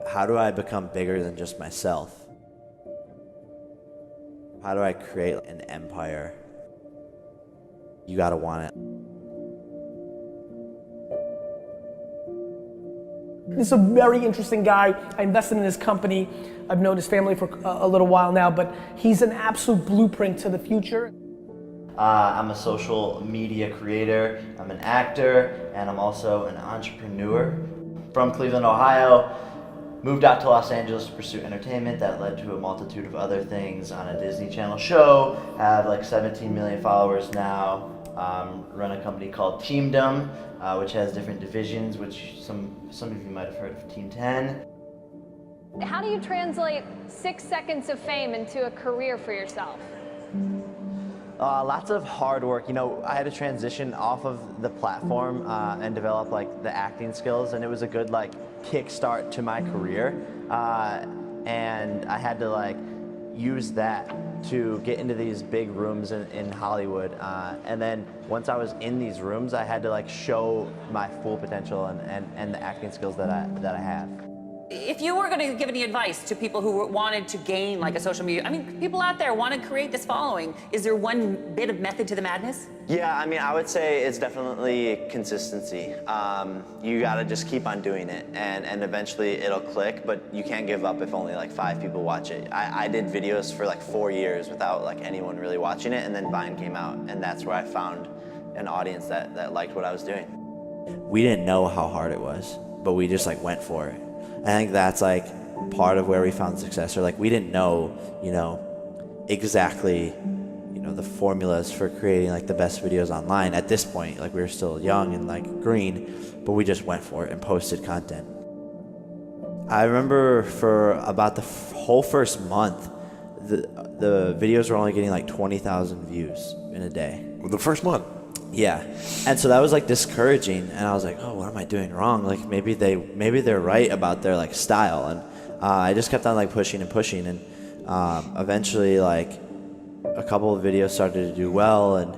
How do I become bigger than just myself? How do I create an empire? You gotta want it. This is a very interesting guy. I invested in his company. I've known his family for a little while now, but he's an absolute blueprint to the future. I'm a social media creator, I'm an actor, and I'm also an entrepreneur. From Cleveland, Ohio, moved out to Los Angeles to pursue entertainment. That led to a multitude of other things on a Disney Channel show. Have like 17 million followers now. Run a company called Teamdom, which has different divisions, which some of you might have heard of Team 10. How do you translate 6 seconds of fame into a career for yourself? Lots of hard work. You know, I had to transition off of the platform and develop like the acting skills, and it was a good like kickstart to my career. And I had to like use that to get into these big rooms in Hollywood. And then once I was in these rooms, I had to like show my full potential and the acting skills that I have. If you were going to give any advice to people who wanted to gain like a social media, I mean, people out there want to create this following, is there one bit of method to the madness? Yeah, I mean, I would say it's definitely consistency. You gotta just keep on doing it, and eventually it'll click, but you can't give up if only like 5 people watch it. I did videos for like 4 years without like anyone really watching it, and then Vine came out, and that's where I found an audience that liked what I was doing. We didn't know how hard it was, but we just like went for it. I think that's like part of where we found success, or like we didn't know, you know, exactly, you know, the formulas for creating like the best videos online at this point. Like we were still young and like green, but we just went for it and posted content. I remember for about the whole first month, the videos were only getting like 20,000 views in a day. The first month? Yeah, and so that was like discouraging, and I was like, oh, what am I doing wrong? Like maybe they're right about their like style, and I just kept on like pushing, and eventually like a couple of videos started to do well, and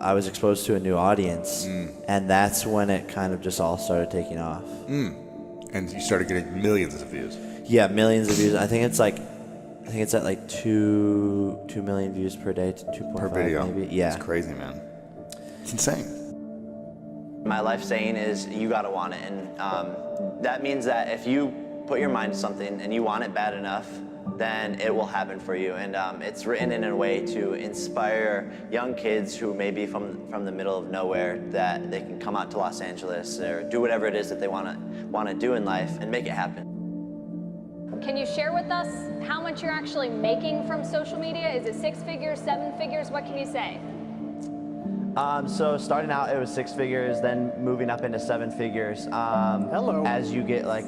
I was exposed to a new audience, and that's when it kind of just all started taking off. And you started getting millions of views. Yeah, millions of views. I think it's at like 2 million views per day to 2.5 per video. Maybe. Yeah, it's crazy, man. It's insane. My life saying is you gotta want it, and that means that if you put your mind to something and you want it bad enough, then it will happen for you. And it's written in a way to inspire young kids who may be from the middle of nowhere, that they can come out to Los Angeles or do whatever it is that they wanna do in life and make it happen. Can you share with us how much you're actually making from social media? Is it 6 figures, 7 figures? What can you say? So starting out, it was 6 figures, then moving up into 7 figures. Hello. As you get like,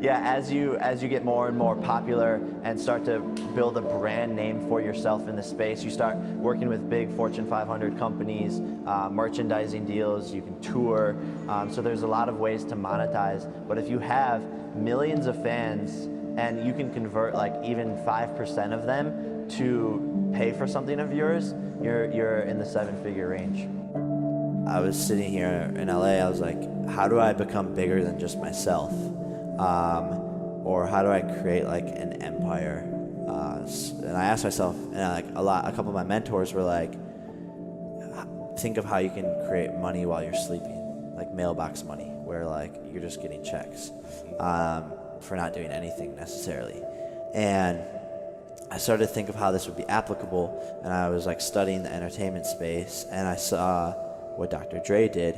as you get more and more popular and start to build a brand name for yourself in the space, you start working with big Fortune 500 companies, merchandising deals, you can tour. So there's a lot of ways to monetize. But if you have millions of fans and you can convert like even 5% of them to pay for something of yours, you're in the 7-figure range. I was sitting here in LA, I was like, how do I become bigger than just myself? Or how do I create like an empire? And I asked myself, and a couple of my mentors were like, think of how you can create money while you're sleeping, like mailbox money, where like you're just getting checks for not doing anything necessarily. And I started to think of how this would be applicable, and I was like studying the entertainment space, and I saw what Dr. Dre did,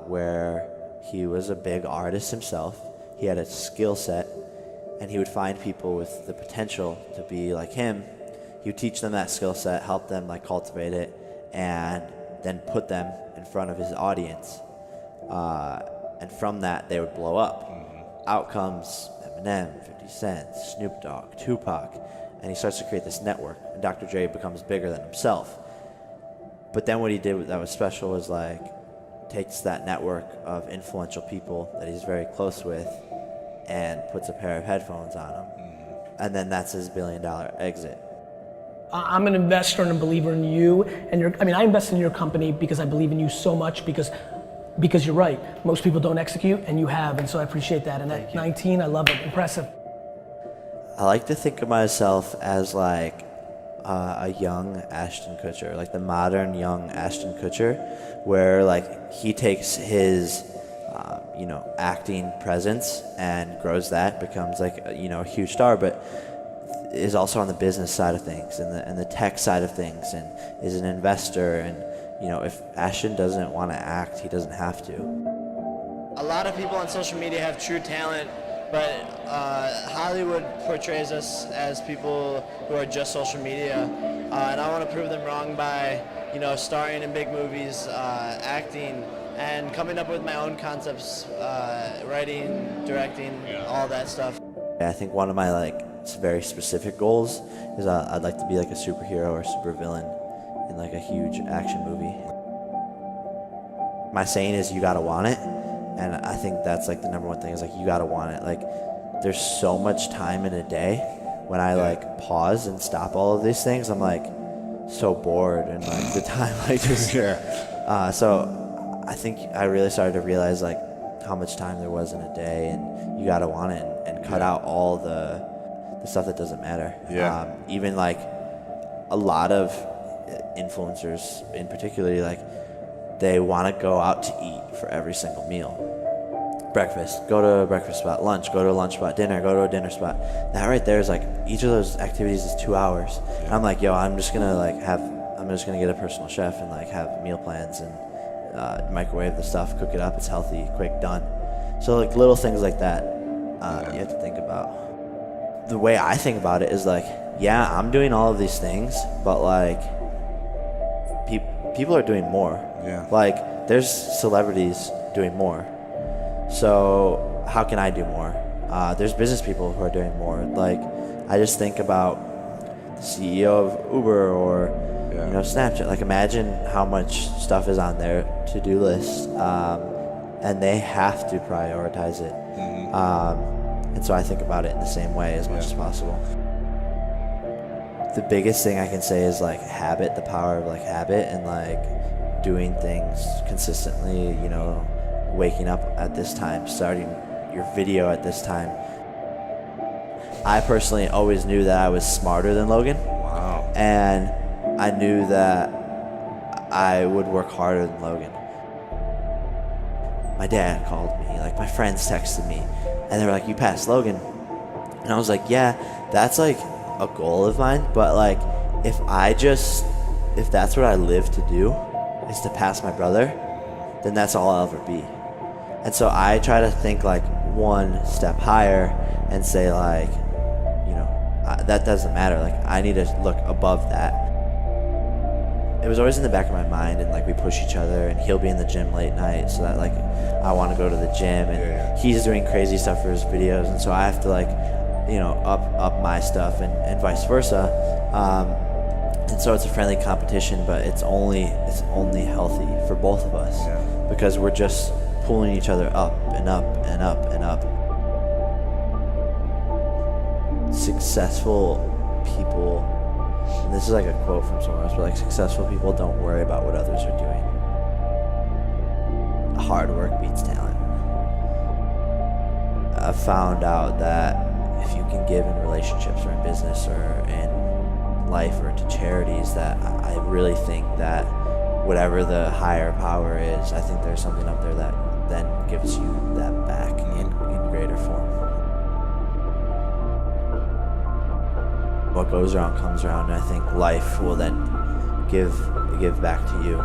where he was a big artist himself. He had a skill set, and he would find people with the potential to be like him. He would teach them that skill set, help them like cultivate it, and then put them in front of his audience. And from that, they would blow up. Out comes Eminem, 50 Cent, Snoop Dogg, Tupac, and he starts to create this network, and Dr. Dre becomes bigger than himself. But then what he did that was special was like takes that network of influential people that he's very close with and puts a pair of headphones on him. And then that's his $1 billion exit. I'm an investor and a believer in you, and I invested in your company because I believe in you so much, because because you're right. Most people don't execute, and you have, and so I appreciate that. And at 19, I love it. Impressive. I like to think of myself as like a young Ashton Kutcher, like the modern young Ashton Kutcher, where like he takes his acting presence and grows that, becomes like a huge star, but is also on the business side of things and the tech side of things, and is an investor. And if Ashton doesn't want to act, he doesn't have to. A lot of people on social media have true talent, but Hollywood portrays us as people who are just social media, and I want to prove them wrong by starring in big movies, acting, and coming up with my own concepts, writing, directing, all that stuff. I think one of my very specific goals is I'd like to be like a superhero or supervillain in like a huge action movie. My saying is you gotta want it, and I think that's like the number one thing is like you gotta want it. Like there's so much time in a day when I like pause and stop all of these things, I'm like so bored, and like the time just so I think I really started to realize like how much time there was in a day, and you gotta want it and cut out all the stuff that doesn't matter. Even like a lot of influencers in particular, like they want to go out to eat for every single meal. Breakfast, go to a breakfast spot. Lunch, go to a lunch spot. Dinner, go to a dinner spot. That right there is like each of those activities is 2 hours. And I'm like, yo, I'm just gonna get a personal chef and like have meal plans and microwave the stuff, cook it up. It's healthy, quick, done. So like little things like that you have to think about. The way I think about it is like, yeah, I'm doing all of these things, but like people are doing more. Like there's celebrities doing more. So how can I do more? There's business people who are doing more. Like I just think about the CEO of Uber or Snapchat. Like imagine how much stuff is on their to-do list, and they have to prioritize it. And so I think about it in the same way as much as possible. The biggest thing I can say is like habit, the power of like habit, and like doing things consistently, waking up at this time, starting your video at this time. I personally always knew that I was smarter than Logan. Wow. And I knew that I would work harder than Logan. My dad called me, like my friends texted me, and they were like, you passed Logan. And I was like, yeah, that's like a goal of mine, but like if that's what I live to do is to pass my brother, then that's all I'll ever be. And so I try to think like one step higher and say like, that doesn't matter. Like I need to look above that. It was always in the back of my mind, and like we push each other, and he'll be in the gym late night so that like I want to go to the gym, and he's doing crazy stuff for his videos, and so I have to like up my stuff and vice versa. And so it's a friendly competition, but it's only healthy for both of us because we're just pulling each other up and up and up and up. Successful people, and this is like a quote from somewhere else, but like successful people don't worry about what others are doing. Hard work beats talent. I've found out that if you can give in relationships or in business or in life or to charities, that I really think that whatever the higher power is, I think there's something up there that then gives you that back in greater form. What goes around comes around, and I think life will then give back to you.